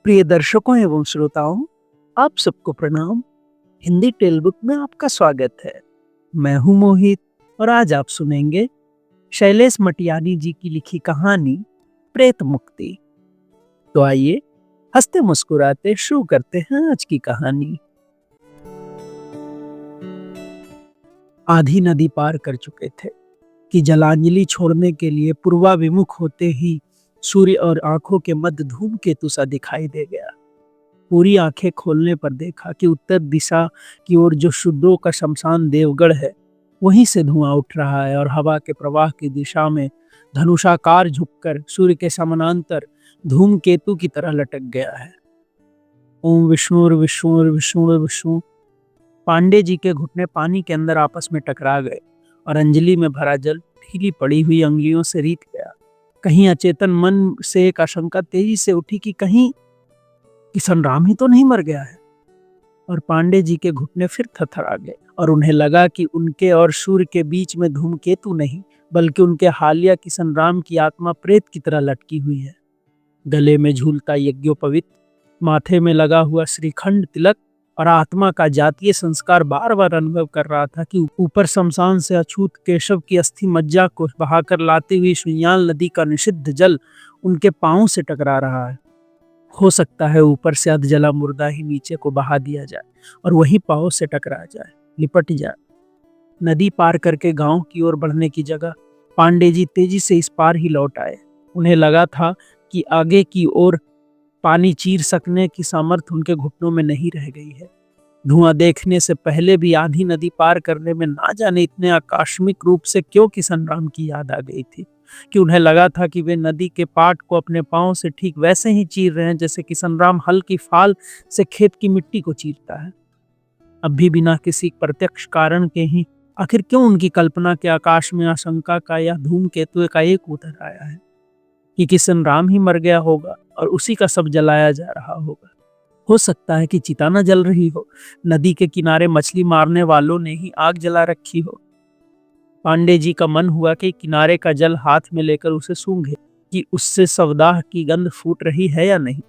प्रिय दर्शकों एवं श्रोताओं, आप सबको प्रणाम। हिंदी टेल बुक में आपका स्वागत है। मैं हूं मोहित और आज आप सुनेंगे शैलेश मटियानी जी की लिखी कहानी प्रेत मुक्ति। तो आइए हंसते मुस्कुराते शुरू करते हैं आज की कहानी। आधी नदी पार कर चुके थे कि जलांजलि छोड़ने के लिए पूर्वाभिमुख होते ही सूर्य और आंखों के मध्य धूमकेतु सा दिखाई दे गया। पूरी आंखें खोलने पर देखा कि उत्तर दिशा की ओर जो शूद्रों का शमशान देवगढ़ है, वहीं से धुआं उठ रहा है और हवा के प्रवाह की दिशा में धनुषाकार झुककर सूर्य के समानांतर धूमकेतु की तरह लटक गया है। ओम विष्णु विष्णु विष्णु विष्णु। पांडे जी के घुटने पानी के अंदर आपस में टकरा गए और अंजलि में भरा जल ढीली पड़ी हुई अंगुलियों से रीत गया। कहीं अचेतन मन से एक आशंका तेजी से उठी कि कहीं किशन राम ही तो नहीं मर गया है। और पांडे जी के घुटने फिर थरथरा गए और उन्हें लगा कि उनके और सूर्य के बीच में धूमकेतु नहीं, बल्कि उनके हालिया किशन राम की आत्मा प्रेत की तरह लटकी हुई है। गले में झूलता यज्ञोपवीत, माथे में लगा हुआ श्रीखंड तिलक और आत्मा का जातीय संस्कार बार बार अनुभव कर रहा था कि ऊपर शमशान से अछूत केशव की अस्थि मज्जा को बहाकर लाती हुई सुइयाल नदी का निषिद्ध जल उनके पांवों से टकरा रहा है। हो सकता है ऊपर से अधजला मुर्दा ही नीचे को बहा दिया जाए और वही पांवों से टकरा जाए, लिपट जाए। नदी पार करके गांव की ओर बढ़ने की जगह पांडे जी तेजी से इस पार ही लौट आए। उन्हें लगा था कि आगे की ओर पानी चीर सकने की सामर्थ्य उनके घुटनों में नहीं रह गई है। धुआं देखने से पहले भी आधी नदी पार करने में ना जाने इतने आकस्मिक रूप से क्यों किशन राम की याद आ गई थी कि उन्हें लगा था कि वे नदी के पाट को अपने पांव से ठीक वैसे ही चीर रहे हैं जैसे किशन राम हल की फाल से खेत की मिट्टी को चीरता है। अब भी बिना किसी प्रत्यक्ष कारण के ही आखिर क्यों उनकी कल्पना के आकाश में आशंका का या धूमकेतु का एक उतर आया है कि किशन राम ही मर गया होगा और उसी का सब जलाया जा रहा होगा। हो सकता है कि चिता न जल रही हो, नदी के किनारे मछली मारने वालों ने ही आग जला रखी हो। पांडे जी का मन हुआ कि किनारे का जल हाथ में लेकर उसे सूंघे कि उससे सवदाह की गंध फूट रही है या नहीं।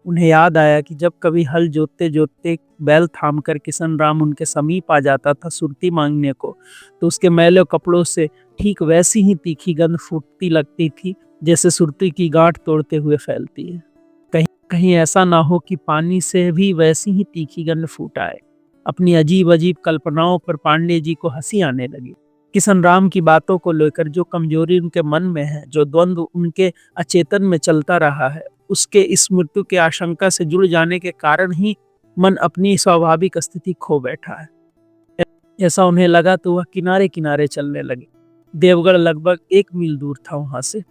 उन्हें याद आया कि जब कभी हल जोतते जोतते बैल थामकर किशन राम उनके समीप आ जाता था सुरती मांगने को, तो उसके मैले कपड़ों से ठीक वैसी ही तीखी गंध फूटती लगती थी जैसे सुरती की गांठ तोड़ते हुए फैलती है। कहीं ऐसा ना हो कि पानी से भी वैसी ही तीखी गंध फूट आए। अपनी अजीब अजीब कल्पनाओं पर पांडे जी को हंसी आने लगी। किशन राम की बातों को लेकर जो कमजोरी उनके मन में है, जो द्वंद्व उनके अचेतन में चलता रहा है, उसके इस मृत्यु के आशंका से जुड़ जाने के कारण ही मन अपनी स्वाभाविक स्थिति खो बैठा है। ऐसा उन्हें लगा तो वह किनारे किनारे चलने लगे। देवगढ़ लगभग 1 मील दूर था वहां से।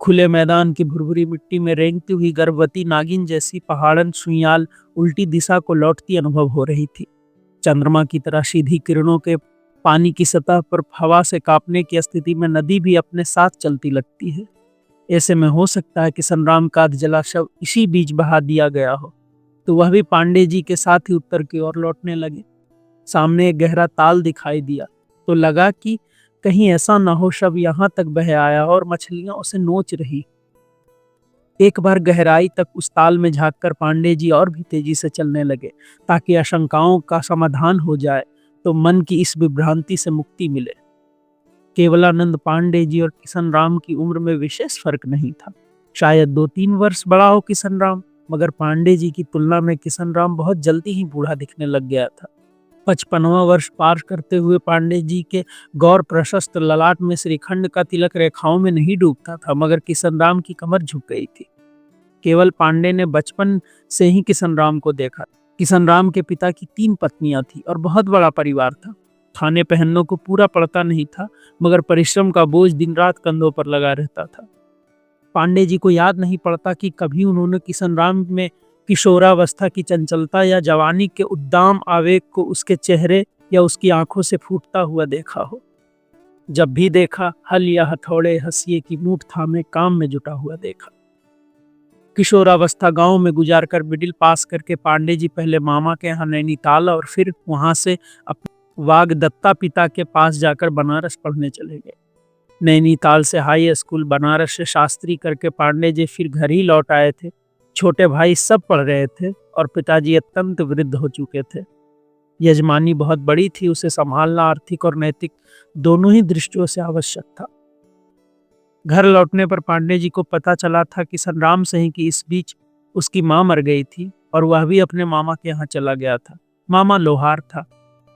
खुले मैदान की भुरभुरी मिट्टी में रेंगती हुई गर्भवती नागिन जैसी पहाड़न सुइयाल उल्टी दिशा को लौटती अनुभव हो रही थी। चंद्रमा की तरह सीधी किरणों के पानी की सतह पर हवा से कांपने की स्थिति में नदी भी अपने साथ चलती लगती है। ऐसे में हो सकता है कि संग्राम का जला शव इसी बीच बहा दिया गया हो। तो वह भी पांडे जी के साथ ही उत्तर की ओर लौटने लगे। सामने एक गहरा ताल दिखाई दिया तो लगा कि कहीं ऐसा ना हो शव यहाँ तक बह आया और मछलियां उसे नोच रही। एक बार गहराई तक उस ताल में झांककर पांडे जी और भी तेजी से चलने लगे ताकि आशंकाओं का समाधान हो जाए, तो मन की इस विभ्रांति से मुक्ति मिले। केवलानंद पांडे जी और किशन राम की उम्र में विशेष फर्क नहीं था। शायद 2-3 वर्ष बड़ा हो किशन राम, मगर पांडे जी की तुलना में किशन राम बहुत जल्दी ही बूढ़ा दिखने लग गया था। 55वां वर्ष पार करते हुए पांडे जी के गौर प्रशस्त ललाट में श्रीखंड का तिलक रेखाओं में नहीं डूबता था, मगर किशन राम की कमर झुक गई थी। केवल पांडे ने बचपन से ही किशन राम को देखा। किशन राम के पिता की 3 पत्नियां थी और बहुत बड़ा परिवार था। खाने पहनने को पूरा पड़ता नहीं था, मगर परिश्रम का बोझ दिन रात कंधों पर लगा रहता था। पांडे जी को याद नहीं पड़ता कि कभी उन्होंने किशन राम में किशोरावस्था की चंचलता या जवानी के उद्दाम आवेग को उसके चेहरे या उसकी आंखों से फूटता हुआ देखा हो। जब भी देखा, हल या हथौड़े हंसिए की मूठ थामे काम में जुटा हुआ देखा। किशोरावस्था गांव में गुजार कर मिडिल पास करके पांडे जी पहले मामा के यहाँ नैनीताल और फिर वहां से वागदत्ता पिता के पास जाकर बनारस पढ़ने चले गए। नैनीताल से हाई स्कूल, बनारस से शास्त्री करके पांडे जी फिर घर ही लौट आए थे। छोटे भाई सब पढ़ रहे थे और पिताजी अत्यंत वृद्ध हो चुके थे। यजमानी बहुत बड़ी थी, उसे संभालना आर्थिक और नैतिक दोनों ही दृष्टियों से आवश्यक था। घर लौटने पर पांडे जी को पता चला था कि संग्राम सिंह की इस बीच उसकी माँ मर गई थी और वह भी अपने मामा के यहाँ चला गया था। मामा लोहार था,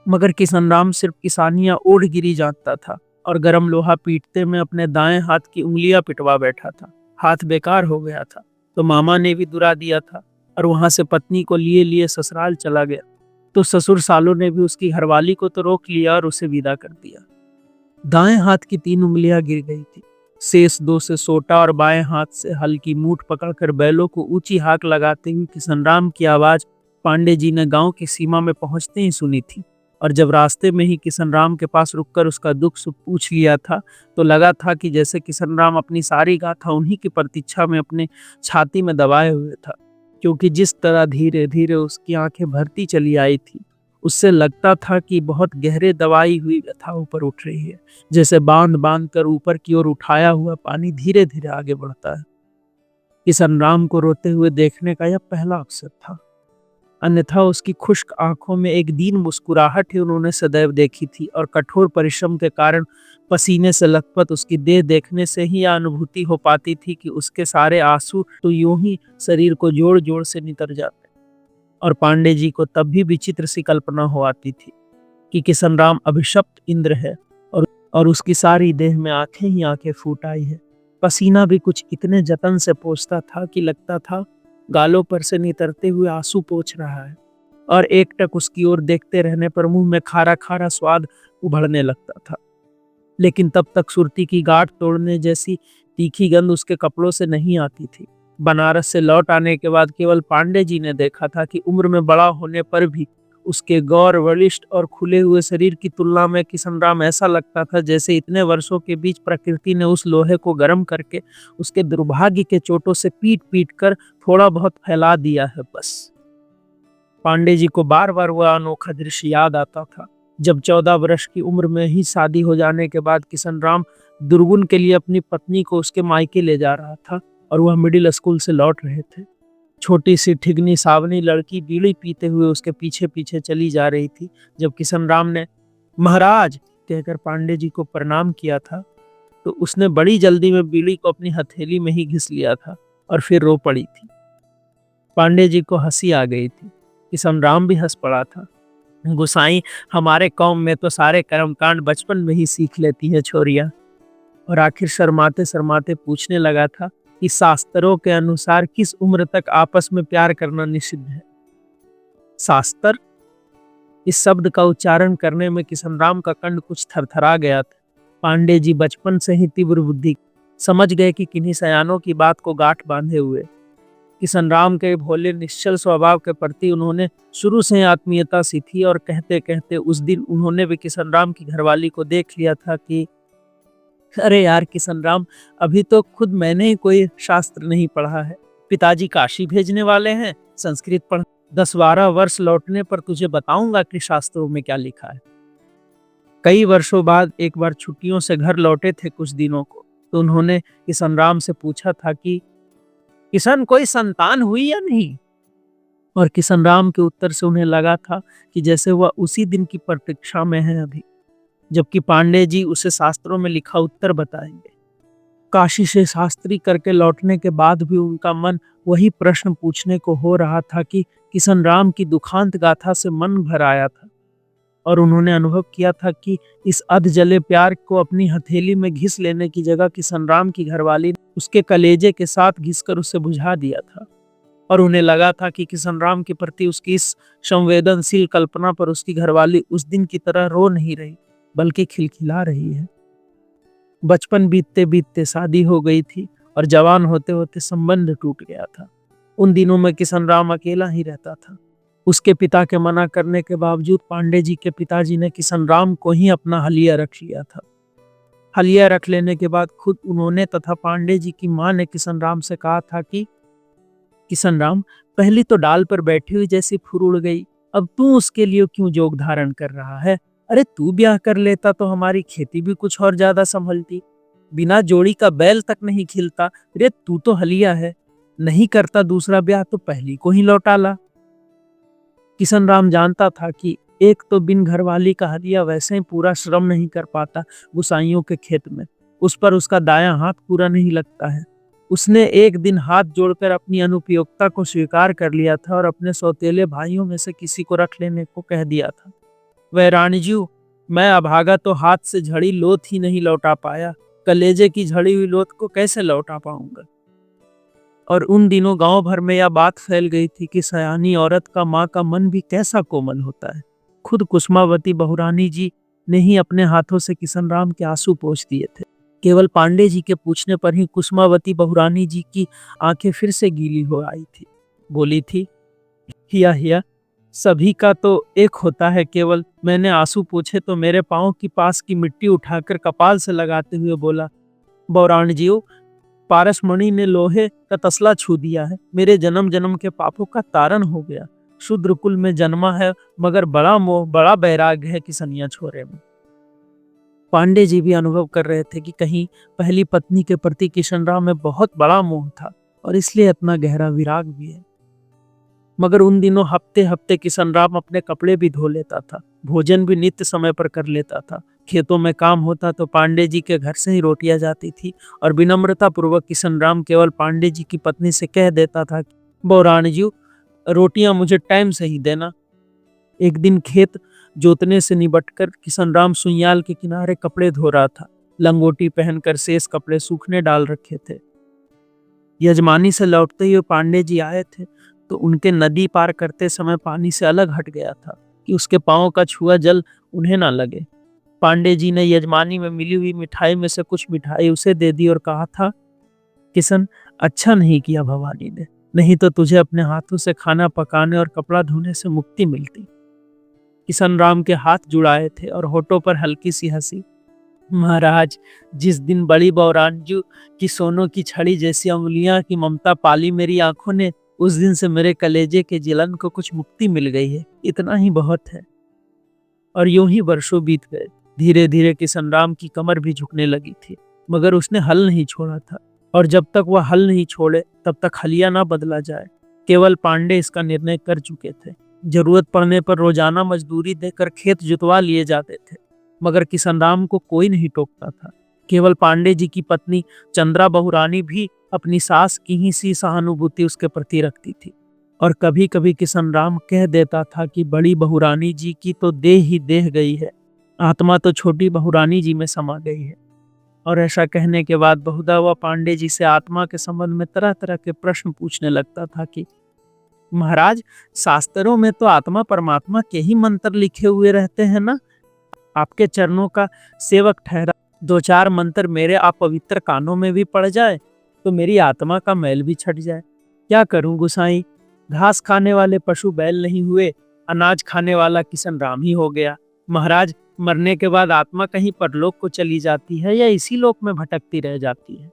मगर किसनराम सिर्फ किसानियां ओढ़गिरी जानता था और गरम लोहा पीटते में अपने दाएं हाथ की उंगलियां पिटवा बैठा था। हाथ बेकार हो गया था तो मामा ने भी दुरा दिया था और वहां से पत्नी को लिए लिए ससुराल चला गया। तो ससुर सालों ने भी उसकी घरवाली को तो रोक लिया और उसे विदा कर दिया। दाएं हाथ की 3 उंगलियां गिर गई थी। शेष 2 से सोटा और बाएं हाथ से हल्की मूठ पकड़कर बैलों को ऊंची हाक लगाते हुए किसनराम की आवाज पांडे जी ने गांव की सीमा में पहुंचते ही सुनी थी। और जब रास्ते में ही किसनराम के पास रुककर उसका दुख सुख पूछ लिया था तो लगा था कि जैसे किसनराम अपनी सारी गाथा उन्हीं की प्रतीक्षा में अपने छाती में दबाए हुए था, क्योंकि जिस तरह धीरे धीरे उसकी आंखें भरती चली आई थी उससे लगता था कि बहुत गहरे दबाई हुई व्यथा ऊपर उठ रही है, जैसे बांध बांध कर ऊपर की ओर उठाया हुआ पानी धीरे धीरे आगे बढ़ता है। किसनराम को रोते हुए देखने का यह पहला अवसर था, अन्यथा उसकी खुश्क आंखों में एक दीन मुस्कुराहट ही उन्होंने सदैव देखी थी और कठोर परिश्रम के कारण पसीने से लथपथ उसकी देह देखने से ही यह अनुभूति हो पाती थी कि उसके सारे आंसू तो यूं ही शरीर को जोड़ जोड़ से नितर जाते। और पांडे जी को तब भी विचित्र सी कल्पना हो आती थी कि किसनराम अभिशप्त इंद्र है और उसकी सारी देह में आंखें ही आंखें फूट आई है। पसीना भी कुछ इतने जतन से पोंछता था कि लगता था गालों पर से नितरते हुए आंसू पोंछ रहा है, और एकटक उसकी ओर देखते रहने पर मुंह में खारा खारा स्वाद उभरने लगता था। लेकिन तब तक सुरती की गांठ तोड़ने जैसी तीखी गंध उसके कपड़ों से नहीं आती थी। बनारस से लौट आने के बाद केवल पांडे जी ने देखा था कि उम्र में बड़ा होने पर भी उसके गौर बलिष्ठ और खुले हुए शरीर की तुलना में किसनराम ऐसा लगता था जैसे इतने वर्षों के बीच प्रकृति ने उस लोहे को गर्म करके उसके दुर्भाग्य के चोटों से पीट पीट कर थोड़ा बहुत फैला दिया है बस। पांडे जी को बार बार वह अनोखा दृश्य याद आता था जब 14 वर्ष की उम्र में ही शादी हो जाने के बाद किसनराम दुर्गुन के लिए अपनी पत्नी को उसके मायके ले जा रहा था और वह मिडिल स्कूल से लौट रहे थे। छोटी सी ठिगनी सावनी लड़की बीड़ी पीते हुए उसके पीछे पीछे चली जा रही थी। जब किसनराम ने महाराज कहकर पांडे जी को प्रणाम किया था तो उसने बड़ी जल्दी में बीड़ी को अपनी हथेली में ही घिस लिया था और फिर रो पड़ी थी। पांडे जी को हंसी आ गई थी, किसनराम भी हंस पड़ा था। गुसाई, हमारे कौम में तो सारे कर्मकांड बचपन में ही सीख लेती है छोरियां। और आखिर शर्माते शर्माते पूछने लगा था कि शास्त्रों के अनुसार किस उम्र तक आपस में प्यार करना निषिद्ध है। शास्त्र, इस शब्द का उच्चारण करने में किसनराम का कंठ कुछ थरथरा गया था। पांडे जी बचपन से ही तीव्र बुद्धि, समझ गए कि किन्हीं सयानों की बात को गांठ बांधे हुए। किसनराम के भोले निश्चल स्वभाव के प्रति उन्होंने शुरू से आत्मीयता सी थी और कहते कहते उस दिन उन्होंने भी किसनराम की घरवाली को देख लिया था कि अरे यार किसनराम, अभी तो खुद मैंने ही कोई शास्त्र नहीं पढ़ा है। पिताजी काशी भेजने वाले हैं, संस्कृत पढ़ 10-12 वर्ष लौटने पर तुझे बताऊंगा कि शास्त्रों में क्या लिखा है। कई वर्षों बाद एक बार छुट्टियों से घर लौटे थे कुछ दिनों को, तो उन्होंने किसनराम से पूछा था कि किसन, कोई संतान हुई या नहीं। और किसनराम के उत्तर से उन्हें लगा था कि जैसे वह उसी दिन की प्रतीक्षा में है अभी, जबकि पांडे जी उसे शास्त्रों में लिखा उत्तर बताएंगे। काशी से शास्त्री करके लौटने के बाद भी उनका मन वही प्रश्न पूछने को हो रहा था कि किसनराम की दुखांत गाथा से मन भर आया था और उन्होंने अनुभव किया था कि इस अध जले प्यार को अपनी हथेली में घिस लेने की जगह किसनराम की घरवाली उसके कलेजे के साथ घिसकर उसे बुझा दिया था। और उन्हें लगा था कि किसनराम के प्रति उसकी इस संवेदनशील कल्पना पर उसकी घरवाली उस दिन की तरह रो नहीं रही बल्कि खिलखिला रही है। बचपन बीतते बीतते शादी हो गई थी और जवान होते होते संबंध टूट गया था। उन दिनों में किसनराम अकेला ही रहता था। उसके पिता के मना करने के बावजूद पांडे जी के पिताजी ने किसनराम को ही अपना हलिया रख लिया था। हलिया रख लेने के बाद खुद उन्होंने तथा पांडे जी की मां ने किसनराम से कहा था कि किसनराम, पहली तो डाल पर बैठी हुई जैसी फूल उड़ गई, अब तू उसके लिए क्यों जोग धारण कर रहा है। अरे तू ब्याह कर लेता तो हमारी खेती भी कुछ और ज्यादा संभलती। बिना जोड़ी का बैल तक नहीं खिलता, अरे तू तो हलिया है। नहीं करता दूसरा ब्याह तो पहली को ही लौटा ला। किशन राम जानता था कि एक तो बिन घरवाली का हदिया वैसे ही पूरा श्रम नहीं कर पाता गुसाइयों के खेत में, उस पर उसका दायां हाथ पूरा नहीं लगता है। उसने एक दिन हाथ जोड़कर अपनी अनुपयोगिता को स्वीकार कर लिया था और अपने सौतेले भाइयों में से किसी को रख लेने को कह दिया था। वह रानीजू, मैं अभागा तो हाथ से झड़ी लोथ ही नहीं लौटा पाया, कलेजे की झड़ी हुई लोथ को कैसे लौटा पाऊंगा। और उन दिनों गांव भर में यह बात फैल गई थी कि सयानी औरत का माँ का मन भी कैसा कोमल होता है। खुद कुसुमावती बहुरानी जी ने ही अपने हाथों से किशन राम के आंसू पोंछ दिए थे। केवल पांडे जी के पूछने पर ही कुसुमावती बहुरानी जी की आंखें फिर से गीली हो आई थी। बोली थी, हिया हिया, सभी का तो एक होता है, केवल मैंने आंसू पूछे तो मेरे पाँव की पास की मिट्टी उठाकर कपाल से लगाते हुए बोला, बहुरानी जी, पारसमणि ने लोहे का तसला छू दिया है, मेरे जन्म जन्म के पापों का तारण हो गया। शूद्र कुल में जन्मा है, मगर बड़ा मोह बड़ा बैराग्य है किसनिया छोरे में। पांडे जी भी अनुभव कर रहे थे कि कहीं पहली पत्नी के प्रति किशन राम में बहुत बड़ा मोह था और इसलिए इतना गहरा विराग भी है। मगर उन दिनों हफ्ते हफ्ते किशन राम अपने कपड़े भी धो लेता था, भोजन भी नित्य समय पर कर लेता था। खेतों में काम होता तो पांडे जी के घर से ही रोटियां जाती थी और विनम्रता पूर्वक किशन राम केवल पांडे जी की पत्नी से कह देता था, बहुरानी जी, रोटियां मुझे टाइम से ही देना। एक दिन खेत जोतने से निबटकर किशन राम सुइयाल के किनारे कपड़े धो रहा था। लंगोटी पहनकर शेष कपड़े सूखने डाल रखे थे। यजमानी से लौटते हुए पांडे जी आए थे तो उनके नदी पार करते समय पानी से अलग हट गया था कि उसके पांव का छुआ जल उन्हें ना लगे। पांडे जी ने यजमानी में मिली हुई मिठाई में से कुछ मिठाई उसे दे दी और कहा था, किशन, अच्छा नहीं किया भवानी ने, नहीं तो तुझे अपने हाथों से खाना पकाने और कपड़ा धोने से मुक्ति मिलती। किशन राम के हाथ जुड़ाए थे और होठों पर हल्की सी हंसी। महाराज, जिस दिन बड़ी बहुरानी की सोनों की छड़ी जैसी उंगलियां की ममता पाली मेरी आंखों ने, उस दिन से मेरे कलेजे के जलन को कुछ मुक्ति मिल गई है, इतना ही बहुत है। और यूं ही वर्षों बीत गए। धीरे धीरे किशन राम की कमर भी झुकने लगी थी, मगर उसने हल नहीं छोड़ा था और जब तक वह हल नहीं छोड़े तब तक हलिया ना बदला जाए। केवल पांडे इसका निर्णय कर चुके थे। जरूरत पड़ने पर रोजाना मजदूरी देकर खेत जुतवा लिए जाते थे, मगर किशन राम को कोई नहीं टोकता था। केवल पांडे जी की पत्नी चंद्रा बहुरानी भी अपनी सास की ही सी सहानुभूति उसके प्रति रखती थी और कभी कभी किशन राम कह देता था कि बड़ी बहुरानी जी की तो देह ही देह गई है, आत्मा तो छोटी बहुरानी जी में समा गई है। और ऐसा कहने के बाद बहुधा वह पांडे जी से आत्मा के संबंध में तरह तरह के प्रश्न पूछने लगता था कि महाराज, शास्त्रों में तो आत्मा परमात्मा के ही मंत्र लिखे हुए रहते हैं ना, आपके चरणों का सेवक ठहरा, दो चार मंत्र मेरे अपवित्र कानों में भी पड़ जाए तो मेरी आत्मा का मैल भी छट जाए। क्या करूं गुसाई, घास खाने वाले पशु बैल नहीं हुए, अनाज खाने वाला किशन राम ही हो गया। महाराज, मरने के बाद आत्मा कहीं परलोक को चली जाती है या इसी लोक में भटकती रह जाती है?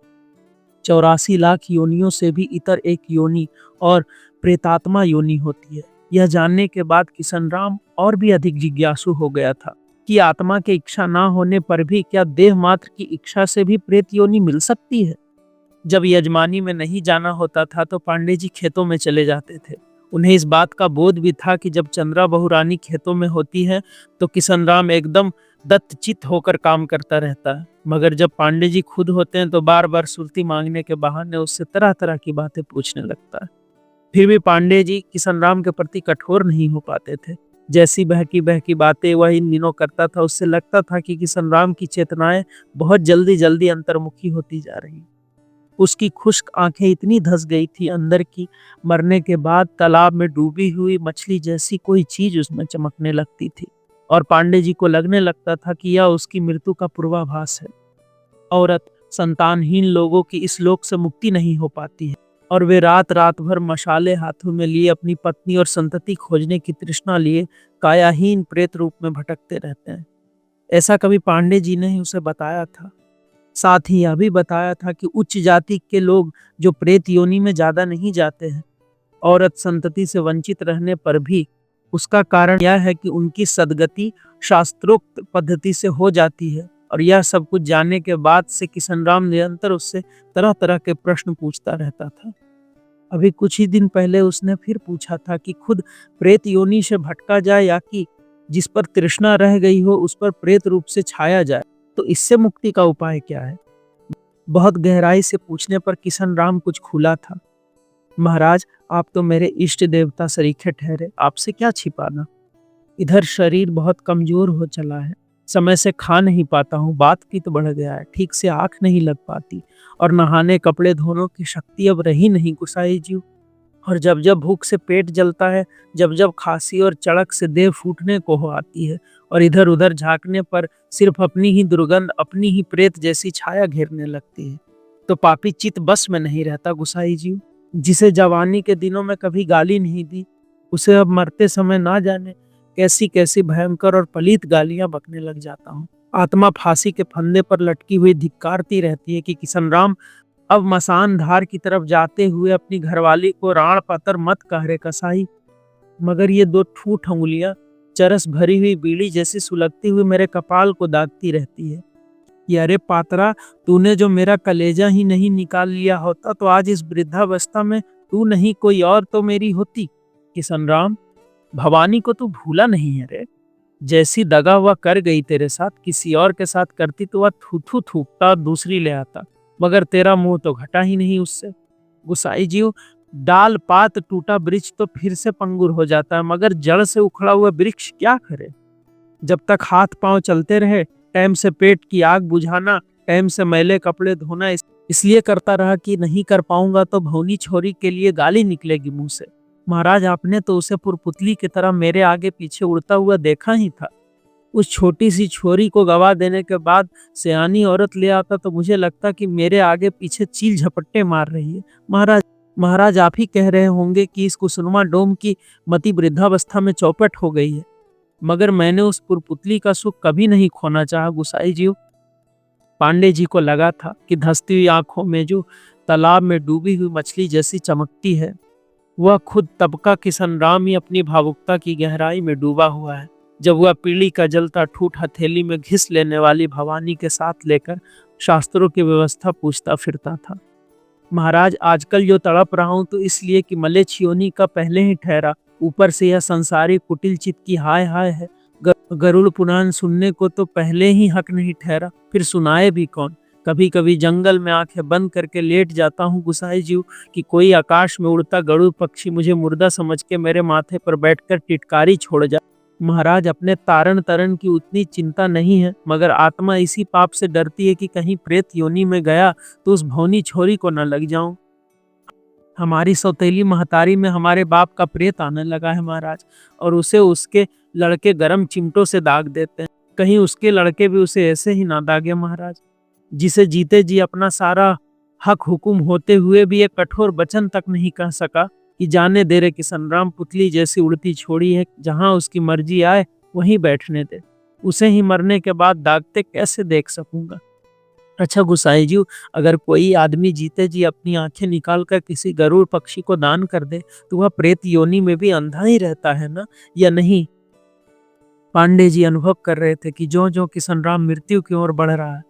84 लाख योनियों से भी इतर एक योनि और प्रेतात्मा योनि होती है। यह जानने के बाद किशन राम और भी अधिक जिज्ञासु हो गया था कि आत्मा की इच्छा ना होने पर भी क्या देह मात्र की इच्छा से भी प्रेत योनि मिल सकती है? जब यजमानी में नहीं जाना होता था तो पांडे जी खेतों में चले जाते थे। उन्हें इस बात का बोध भी था कि जब चंद्रा बहुरानी खेतों में होती है तो किशन राम एकदम दत्तचित्त होकर काम करता रहता है, मगर जब पांडे जी खुद होते हैं तो बार बार सुर्ती मांगने के बहाने उससे तरह तरह की बातें पूछने लगता है। फिर भी पांडे जी किशन राम के प्रति कठोर नहीं हो पाते थे। जैसी बहकी बातें वह इन दिनों करता था, उससे लगता था कि किशन राम की चेतनाएं बहुत जल्दी जल्दी अंतर्मुखी होती जा रही। उसकी खुश्क आंखें इतनी धंस गई थी अंदर की, मरने के बाद तालाब में डूबी हुई मछली जैसी कोई चीज उसमें चमकने लगती थी और पांडे जी को लगने लगता था कि यह उसकी मृत्यु का पूर्वाभास है। औरत संतानहीन लोगों की इस लोक से मुक्ति नहीं हो पाती है और वे रात रात भर मशाले हाथों में लिए अपनी पत्नी और संतति खोजने की तृष्णा लिए कायाहीन प्रेत रूप में भटकते रहते हैं। ऐसा कभी पांडे जी ने ही उसे बताया था। साथ ही यह भी बताया था कि उच्च जाति के लोग जो प्रेत योनि में ज्यादा नहीं जाते हैं, औरत संतति से वंचित रहने पर भी, उसका कारण यह है कि उनकी सद्गति शास्त्रोक्त पद्धति से हो जाती है। और यह सब कुछ जानने के बाद से किशन राम निरंतर उससे तरह तरह के प्रश्न पूछता रहता था। अभी कुछ ही दिन पहले उसने फिर पूछा था कि खुद प्रेत योनि से भटका जाए या कि जिस पर तृष्णा रह गई हो उस पर प्रेत रूप से छाया जाए, तो इससे मुक्ति का उपाय क्या है? बहुत गहराई से पूछने पर किशन राम कुछ खुला था। महाराज, आप तो मेरे इष्ट देवता सरीखे ठहरे, आपसे क्या छिपाना। इधर शरीर बहुत कमजोर हो चला है, समय से खा नहीं पाता हूँ, बात पित्त बढ़ गया है, ठीक से आंख नहीं लग पाती और नहाने कपड़े धोने की शक्ति अब रही नहीं गुसाई जी। और जब जब भूख से पेट जलता है, जब जब खांसी और चड़क से देह फूटने को हो आती है और इधर उधर झांकने पर सिर्फ अपनी ही दुर्गंध, अपनी ही प्रेत जैसी छाया घेरने लगती है, तो पापी चित्त बस में नहीं रहता गुसाई जी। जिसे जवानी के दिनों में कभी गाली नहीं दी, उसे अब मरते समय ना जाने कैसी कैसी भयंकर और पलीत गालियां बकने लग जाता हूँ। आत्मा फांसी के फंदे पर लटकी हुई धिक्कारती रहती है कि किशन राम, अब मसान धार की तरफ जाते हुए अपनी घरवाली को राण पतर मत कह रे कसाई। मगर ये दो ठूठ अंगुलियां चरस भरी हुई बीड़ी जैसी सुलगती हुई मेरे कपाल को दागती रहती है कि अरे पातरा, तूने जो मेरा कलेजा ही नहीं निकाल लिया होता तो आज इस वृद्धावस्था में तू नहीं कोई और तो मेरी होती। किशन राम, भवानी को तू भूला नहीं है रे। जैसी दगा हुआ कर गई तेरे साथ, किसी और के साथ करती तो वह थू थूकता दूसरी ले आता, मगर तेरा मुंह तो घटा ही नहीं उससे। गुसाई जीव, डाल पात टूटा वृक्ष तो फिर से पंगुर हो जाता है, मगर जड़ से उखड़ा हुआ वृक्ष क्या करे। जब तक हाथ पांव चलते रहे, टाइम से पेट की आग बुझाना, टाइम से मैले कपड़े धोना इसलिए करता रहा कि नहीं कर पाऊंगा तो भौनी छोरी के लिए गाली निकलेगी मुंह से। महाराज, आपने तो उसे पुरपुतली की तरह मेरे आगे पीछे उड़ता हुआ देखा ही था। उस छोटी सी छोरी को गवा देने के बाद सयानी औरत ले आता तो मुझे लगता कि मेरे आगे पीछे चील झपट्टे मार रही है। महाराज, आप ही कह रहे होंगे कि इस कुसुरमा डोम की मति वृद्धावस्था में चौपट हो गई है, मगर मैंने उस पुरपुतली का सुख कभी नहीं खोना चाहा गुसाई जी। पांडे जी को लगा था कि धंसती हुई आंखों में जो तालाब में डूबी हुई मछली जैसी चमकती है, वह खुद तबका किशन राम ही अपनी भावुकता की गहराई में डूबा हुआ है। जब वह पीढ़ी का जलता ठूठ हथेली में घिस लेने वाली भवानी के साथ लेकर शास्त्रों की व्यवस्था पूछता फिरता था। महाराज, आजकल जो तड़प रहा हूं तो इसलिए कि मलेच्छ योनि का पहले ही ठहरा, ऊपर से यह संसारी कुटिल चित्त की हाय हाय है। गरुड़ पुराण सुनने को तो पहले ही हक नहीं ठहरा, फिर सुनाए भी कौन। कभी कभी जंगल में आंखें बंद करके लेट जाता हूँ गुसाई जीव कि कोई आकाश में उड़ता गरुड़ पक्षी मुझे मुर्दा समझ के मेरे माथे पर बैठकर टिटकारी छोड़ जाए। महाराज, अपने तारण तरण की उतनी चिंता नहीं है, मगर आत्मा इसी पाप से डरती है कि कहीं प्रेत योनि में गया तो उस भौनी छोरी को न लग जाऊं। हमारी सौतेली महतारी में हमारे बाप का प्रेत आने लगा है महाराज, और उसे उसके लड़के गरम चिमटों से दाग देते हैं। कहीं उसके लड़के भी उसे ऐसे ही ना दागे महाराज। जिसे जीते जी अपना सारा हक हुकुम होते हुए भी एक कठोर वचन तक नहीं कह सका कि जाने दे रे किशन राम, पुतली जैसी उड़ती छोड़ी है, जहां उसकी मर्जी आए वहीं बैठने दे। उसे ही मरने के बाद दागते कैसे देख सकूंगा। अच्छा गुसाई जी, अगर कोई आदमी जीते जी अपनी आंखें निकाल कर किसी गरुड़ पक्षी को दान कर दे तो वह प्रेत योनि में भी अंधा ही रहता है ना, या नहीं? पांडे जी अनुभव कर रहे थे कि ज्यों ज्यों किशन राम मृत्यु की ओर बढ़ रहा है,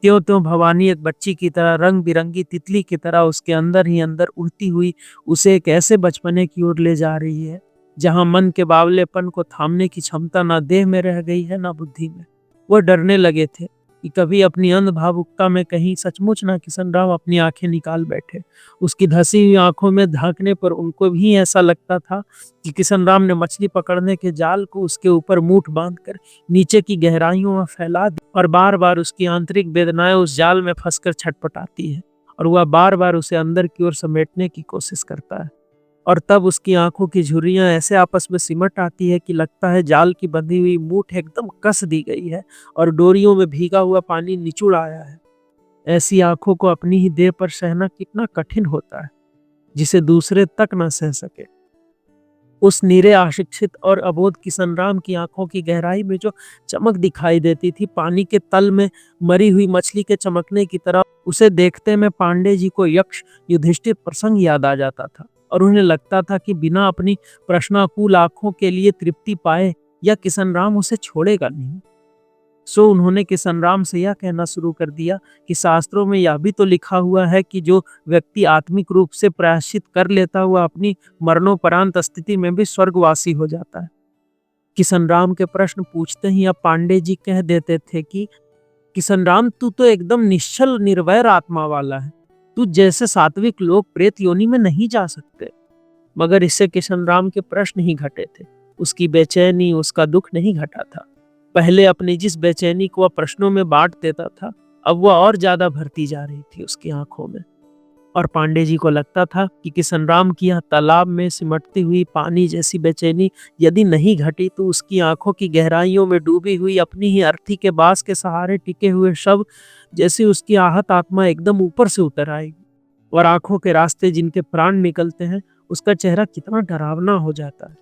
त्यों त्यों भवानी एक बच्ची की तरह, रंग बिरंगी तितली की तरह उसके अंदर ही अंदर उड़ती हुई उसे एक ऐसे बचपने की ओर ले जा रही है जहां मन के बावलेपन को थामने की क्षमता ना देह में रह गई है ना बुद्धि में। वह डरने लगे थे कि कभी अपनी अंध भावुकता में कहीं सचमुच ना किशन राम अपनी आंखें निकाल बैठे। उसकी धसी हुई आंखों में झांकने पर उनको भी ऐसा लगता था कि किशन राम ने मछली पकड़ने के जाल को उसके ऊपर मूठ बांधकर नीचे की गहराइयों में फैला दी, और बार बार उसकी आंतरिक वेदनाएं उस जाल में फंसकर छटपटाती है और वह बार बार उसे अंदर की ओर समेटने की कोशिश करता है। और तब उसकी आंखों की झुर्रियां ऐसे आपस में सिमट आती है कि लगता है जाल की बंधी हुई मूठ एकदम कस दी गई है और डोरियों में भीगा हुआ पानी निचुड़ आया है। ऐसी आंखों को अपनी ही देह पर सहना कितना कठिन होता है, जिसे दूसरे तक न सह सके। उस नीरे अशिक्षित और अबोध किशन राम की आंखों की गहराई में जो चमक दिखाई देती थी, पानी के तल में मरी हुई मछली के चमकने की तरह, उसे देखते में पांडे जी को यक्ष युधिष्ठिर प्रसंग याद आ जाता था और उन्हें लगता था कि बिना अपनी प्रश्नाकुल आंखों के लिए तृप्ति पाए या किशन राम उसे छोड़ेगा नहीं। सो उन्होंने किशन राम से यह कहना शुरू कर दिया कि शास्त्रों में यह भी तो लिखा हुआ है कि जो व्यक्ति आत्मिक रूप से प्रायश्चित कर लेता हुआ अपनी मरणोपरांत स्थिति में भी स्वर्गवासी हो जाता है। किशन राम के प्रश्न पूछते ही अब पांडे जी कह देते थे कि किशन राम, तू तो एकदम निश्चल निर्वैर आत्मा वाला है, तू जैसे सात्विक लोग प्रेत योनि में नहीं जा सकते। मगर इससे किशन राम के प्रश्न ही घटे थे, उसकी बेचैनी, उसका दुख नहीं घटा था। पहले अपनी जिस बेचैनी को वह प्रश्नों में बांट देता था, अब वह और ज्यादा भरती जा रही थी उसकी आंखों में। और पांडे जी को लगता था कि किशन राम की यह तालाब में सिमटती हुई पानी जैसी बेचैनी यदि नहीं घटी तो उसकी आंखों की गहराइयों में डूबी हुई अपनी ही अर्थी के बांस के सहारे टिके हुए शव जैसे उसकी आहत आत्मा एकदम ऊपर से उतर आएगी, और आंखों के रास्ते जिनके प्राण निकलते हैं उसका चेहरा कितना डरावना हो जाता है।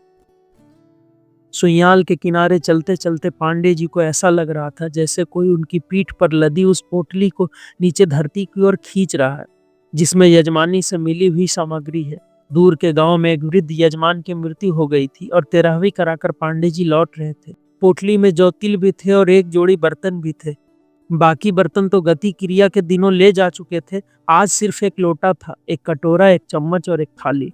सुइयाल के किनारे चलते चलते पांडे जी को ऐसा लग रहा था जैसे कोई उनकी पीठ पर लदी उस पोटली को नीचे धरती की ओर खींच रहा है जिसमें यजमानी से मिली हुई सामग्री है। दूर के गांव में एक वृद्ध यजमान की मृत्यु हो गई थी और 13वीं कराकर पांडे जी लौट रहे थे। पोटली में ज्योतिल भी थे और एक जोड़ी बर्तन भी थे। बाकी बर्तन तो गति क्रिया के दिनों ले जा चुके थे, आज सिर्फ एक लोटा था, एक कटोरा, एक चम्मच और एक थाली।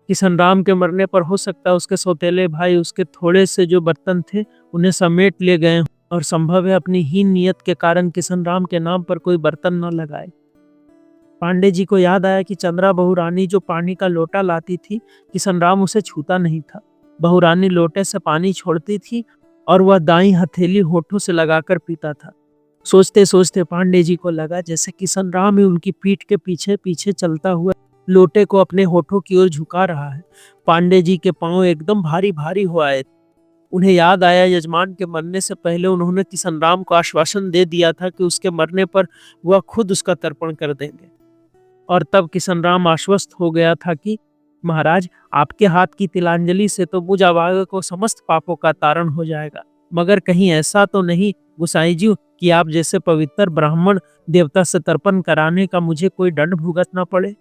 किशन राम के मरने पर हो सकता है उसके सौतेले भाई उसके थोड़े से जो बर्तन थे उन्हें समेट ले गए, और संभव है अपनी हीन नियत के कारण किशन राम के नाम पर कोई बर्तन न लगाए। पांडे जी को याद आया कि चंद्रा बहुरानी जो पानी का लोटा लाती थी, किशन राम उसे छूता नहीं था। बहुरानी लोटे से पानी छोड़ती थी और वह दाई हथेली होठों से लगाकर पीता था। सोचते सोचते पांडे जी को लगा जैसे किशन राम ही उनकी पीठ के पीछे पीछे चलता हुआ लोटे को अपने होठों की ओर झुका रहा है। पांडे जी के पांव एकदम भारी भारी हो आए। उन्हें याद आया यजमान के मरने से पहले उन्होंने किशन राम को आश्वासन दे दिया था कि उसके मरने पर वह खुद उसका तर्पण कर देंगे, और तब किशन राम आश्वस्त हो गया था कि महाराज, आपके हाथ की तिलांजलि से तो मुझ अभागा को समस्त पापों का तारण हो जाएगा, मगर कहीं ऐसा तो नहीं गुसाई जी कि आप जैसे पवित्र ब्राह्मण देवता से तर्पण कराने का मुझे कोई दंड भुगतना पड़े।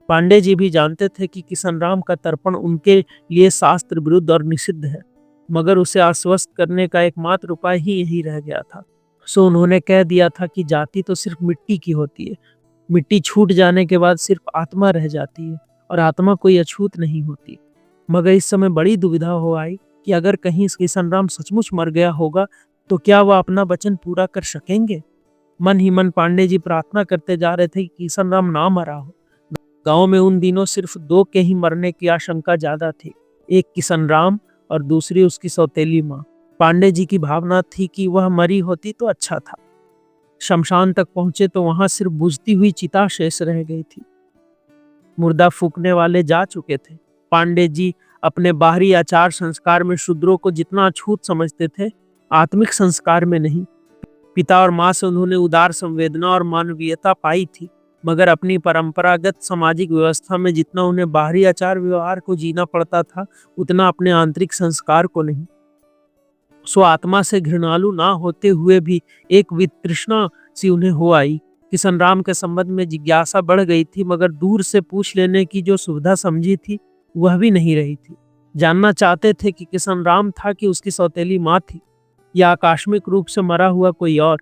पांडे जी भी जानते थे कि किशन राम का तर्पण उनके लिए शास्त्र विरुद्ध और निषिद्ध है, मगर उसे आश्वस्त करने का एकमात्र उपाय ही यही रह गया था। सो उन्होंने कह दिया था कि जाति तो सिर्फ मिट्टी की होती है, मिट्टी छूट जाने के बाद सिर्फ आत्मा रह जाती है, और आत्मा कोई अछूत नहीं होती। मगर इस समय बड़ी दुविधा हो आई कि अगर कहीं किशन राम सचमुच मर गया होगा तो क्या वह अपना वचन पूरा कर सकेंगे। मन ही मन पांडे जी प्रार्थना करते जा रहे थे कि किशन राम ना मरा हो। गांव में उन दिनों सिर्फ 2 के ही मरने की आशंका ज्यादा थी, एक किशन राम और दूसरी उसकी सौतेली माँ। पांडे जी की भावना थी कि वह मरी होती तो अच्छा था। शमशान तक पहुंचे तो वहां सिर्फ बुझती हुई चिता शेष रह गई थी। मुर्दा फूकने वाले जा चुके थे। पांडे जी अपने बाहरी आचार संस्कार में शूद्रों को जितना अछूत समझते थे, आत्मिक संस्कार में नहीं। पिता और माँ से उन्होंने उदार संवेदना और मानवीयता पाई थी, मगर अपनी परंपरागत सामाजिक व्यवस्था में जितना उन्हें बाहरी आचार व्यवहार को जीना पड़ता था, उतना अपने आंतरिक संस्कार को नहीं। सो आत्मा से घृणालु ना होते हुए भी एक वितृष्णा सी उन्हें हो आई। किशन राम के संबंध में जिज्ञासा बढ़ गई थी, मगर दूर से पूछ लेने की जो सुविधा समझी थी वह भी नहीं रही थी। जानना चाहते थे कि किशन राम था कि उसकी सौतेली माँ थी, या आकस्मिक रूप से मरा हुआ कोई और,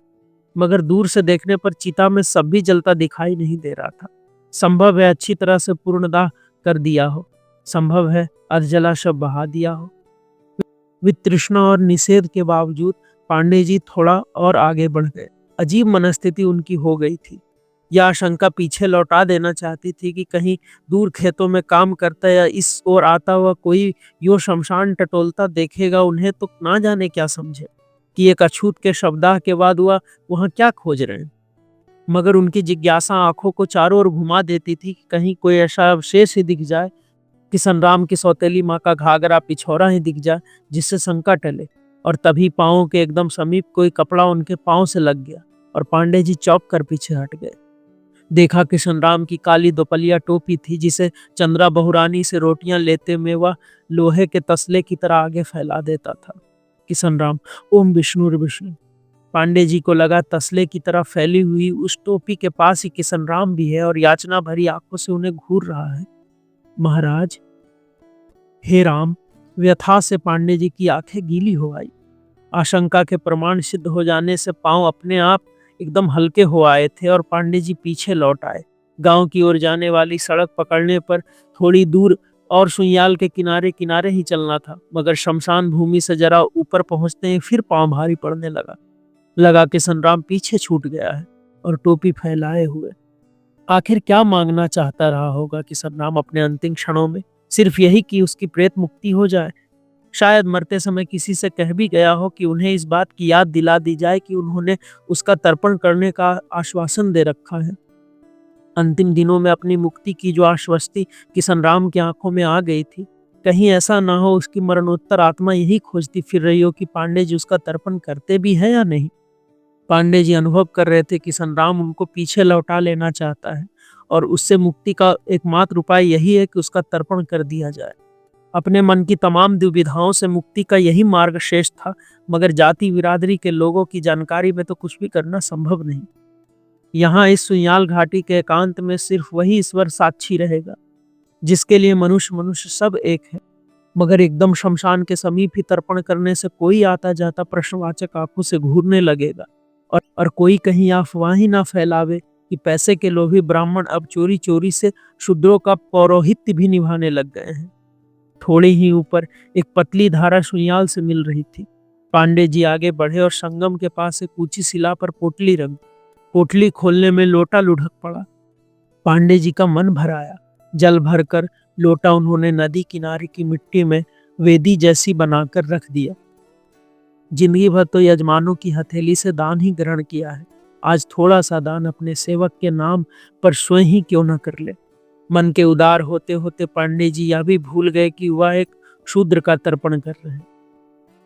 मगर दूर से देखने पर चिता में सब भी जलता दिखाई नहीं दे रहा था। संभव है अच्छी तरह से पूर्णदाह कर दिया हो, संभव है अधजला शव बहा दिया हो। वितृष्णा और निषेध के बावजूद पांडे जी थोड़ा और आगे बढ़ गए। अजीब मनस्थिति उनकी हो गई थी। यह आशंका पीछे लौटा देना चाहती थी कि कहीं दूर खेतों में काम करता या इस ओर आता हुआ कोई यो शमशान टटोलता देखेगा उन्हें तो ना जाने क्या समझे कि एक अछूत के शब्दाह के बाद वह वहां क्या खोज रहे हैं। मगर उनकी जिज्ञासा आंखों को चारों ओर घुमा देती थी कि कहीं कोई ऐसा अवशेष ही दिख जाए, किशन राम की सौतेली माँ का घाघरा पिछौरा ही दिख जाए जिससे शंका टले। और तभी पाँव के एकदम समीप कोई कपड़ा उनके पाँव से लग गया और पांडे जी चौंक कर पीछे हट गए। देखा किशन राम की काली दोपलिया टोपी थी जिसे चंद्रा बहुरानी से रोटियां लेते में वह लोहे के तसले की तरह आगे फैला देता था। किशन राम, ओम विष्णु विष्णु। पांडे जी को लगा तसले की तरह फैली हुई उस टोपी के पास ही किशन राम भी है और याचना भरी आंखों से उन्हें घूर रहा है। महाराज, हे राम। व्यथा से पांडे जी की आंखें गीली हो आई। आशंका के प्रमाण सिद्ध हो जाने से पांव अपने आप एकदम हल्के हो आए थे और पांडे जी पीछे लौट आए। गांव की ओर जाने वाली सड़क पकड़ने पर थोड़ी दूर और सुइयाल के किनारे किनारे ही चलना था, मगर शमशान भूमि से जरा ऊपर पहुंचते ही फिर पांव भारी पड़ने लगा कि संग्राम पीछे छूट गया है और टोपी फैलाए हुए। आखिर क्या मांगना चाहता रहा होगा कि संग्राम अपने अंतिम क्षणों में? सिर्फ यही कि उसकी प्रेत मुक्ति हो जाए। शायद मरते समय किसी से कह भी गया हो कि उन्हें इस बात की याद दिला दी जाए कि उन्होंने उसका तर्पण करने का आश्वासन दे रखा है। अंतिम दिनों में अपनी मुक्ति की जो आश्वस्ति किशन राम की आंखों में आ गई थी, कहीं ऐसा ना हो उसकी मरणोत्तर आत्मा यही खोजती फिर रही हो कि पांडे जी उसका तर्पण करते भी है या नहीं। पांडे जी अनुभव कर रहे थे कि संग्राम उनको पीछे लौटा लेना चाहता है और उससे मुक्ति का एकमात्र उपाय यही है कि उसका तर्पण कर दिया जाए। अपने मन की तमाम दुविधाओं से मुक्ति का यही मार्ग शेष था, मगर जाति बिरादरी के लोगों की जानकारी में तो कुछ भी करना संभव नहीं। यहाँ इस सुइयाल घाटी के एकांत में सिर्फ वही ईश्वर साक्षी रहेगा जिसके लिए मनुष्य सब एक है। मगर एकदम शमशान के समीप ही तर्पण करने से कोई आता जाता प्रश्नवाचक आंखों से घूरने लगेगा और कोई कहीं अफवाह ही ना फैलावे कि पैसे के लोभी ब्राह्मण अब चोरी चोरी से शूद्रों का पौरोहित्य भी निभाने लग गए हैं। थोड़े ही ऊपर एक पतली धारा सुइयाल से मिल रही थी। पांडे जी आगे बढ़े और संगम के पास एक ऊंची शिला पर पोटली रख। पोटली खोलने में लोटा लुढ़क पड़ा। पांडे जी का मन भर आया। जल भरकर लोटा उन्होंने नदी किनारे की मिट्टी में वेदी जैसी बनाकर रख दिया। जिंदगी भर तो यजमानों की हथेली से दान ही ग्रहण किया है, आज थोड़ा सा दान अपने सेवक के नाम पर स्वयं ही क्यों न कर ले। मन के उदार होते होते पांडे जी यह भी भूल गए कि वह एक शूद्र का तर्पण कर रहे हैं।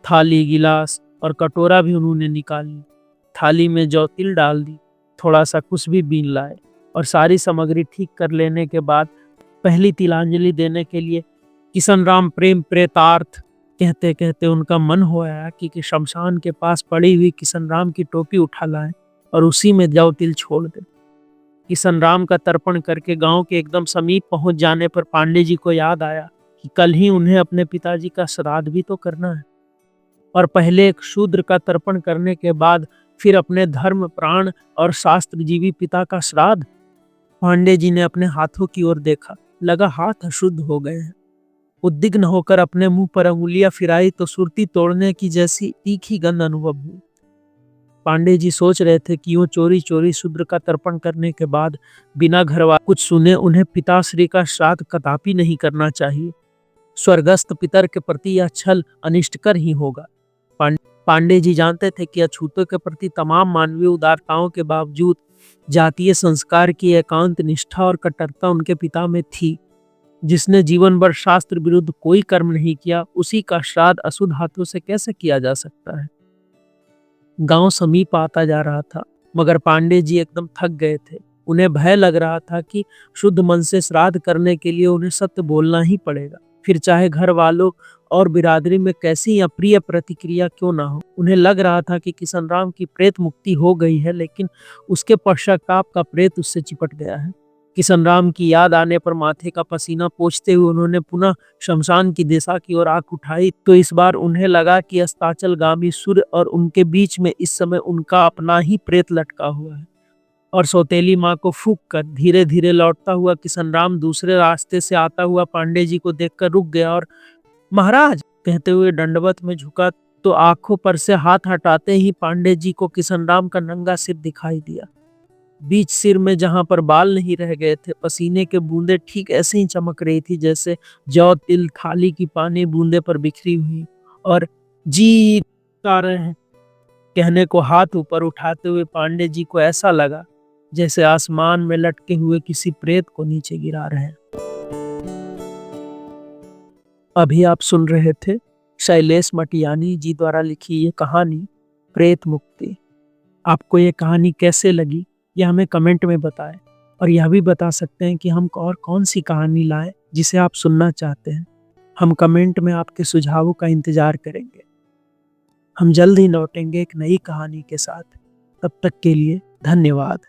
थाली, गिलास और कटोरा भी उन्होंने निकाल ली। थाली में जौ तिल डाल दी, थोड़ा सा कुछ भी बीन लाए और सारी सामग्री ठीक कर लेने के बाद पहली तिलांजलि देने के लिए किशन राम प्रेम प्रेतार्थ कहते कहते उनका मन हो आया कि शमशान के पास पड़ी हुई किशन राम की टोपी उठा लाए और उसी में जौ तिल छोड़ दे। किशन राम का तर्पण करके गांव के एकदम समीप पहुंच जाने पर पांडे जी को याद आया कि कल ही उन्हें अपने पिताजी का श्राद्ध भी तो करना है और पहले एक शूद्र का तर्पण करने के बाद फिर अपने धर्म, प्राण और शास्त्र जीवी पिता का श्राद्ध। पांडे जी ने अपने हाथों की ओर देखा, लगा हाथ अशुद्ध हो गए हैं। उद्विग्न होकर अपने मुंह पर अंगुलियां फिराई तो सुरती तोड़ने की जैसी तीखी गंध अनुभव हुई। पांडे जी सोच रहे थे कि यूं चोरी चोरी शूद्र का तर्पण करने के बाद बिना घरवा कुछ सुने उन्हें पिताश्री का श्राद्ध कदापि नहीं करना चाहिए। स्वर्गस्थ पितर के प्रति यह छल अनिष्टकर ही होगा। पांडे जी जानते थे कि अछूतों के प्रति तमाम मानवीय उदारताओं के बावजूद जातीय संस्कार की एकांत निष्ठा और कट्टरता उनके पिता में थी। जिसने जीवन भर शास्त्र विरुद्ध कोई कर्म नहीं किया, उसी का श्राद्ध अशुद्ध हाथों से कैसे किया जा सकता है। गांव समीप आता जा रहा था, मगर पांडे जी एकदम थक गए थे। उन्हें भय लग रहा था कि शुद्ध मन से श्राद्ध करने के लिए उन्हें सत्य बोलना ही पड़ेगा, फिर चाहे घर वालों और बिरादरी में कैसी अप्रिय प्रतिक्रिया क्यों ना हो। उन्हें लग रहा था कि किशन राम की प्रेत मुक्ति हो गई है, लेकिन उसके पश्चाताप का प्रेत उससे चिपट गया है। किशन राम की याद आने पर माथे का पसीना पोंछते हुए उन्होंने पुनः शमशान की दिशा की ओर आंख उठाई तो इस बार उन्हें लगा कि अस्ताचलगामी सूर्य और उनके बीच में इस समय उनका अपना ही प्रेत लटका हुआ है। और सौतेली माँ को फूंक कर धीरे धीरे लौटता हुआ किशन राम दूसरे रास्ते से आता हुआ पांडे जी को देखकर रुक गया और महाराज कहते हुए दंडवत में झुका तो आंखों पर से हाथ हटाते ही पांडे जी को किशन राम का नंगा सिर दिखाई दिया। बीच सिर में जहां पर बाल नहीं रह गए थे, पसीने के बूंदे ठीक ऐसे ही चमक रही थी जैसे जौ तिल थाली की पानी बूंदे पर बिखरी हुई। और जी आ रहे हैं कहने को हाथ ऊपर उठाते हुए पांडे जी को ऐसा लगा जैसे आसमान में लटके हुए किसी प्रेत को नीचे गिरा रहे हैं। अभी आप सुन रहे थे शैलेश मटियानी जी द्वारा लिखी ये कहानी प्रेत मुक्ति। आपको ये कहानी कैसे लगी यह हमें कमेंट में बताएं और यह भी बता सकते हैं कि हम और कौन सी कहानी लाएं जिसे आप सुनना चाहते हैं। हम कमेंट में आपके सुझावों का इंतजार करेंगे। हम जल्द ही लौटेंगे एक नई कहानी के साथ। तब तक के लिए धन्यवाद।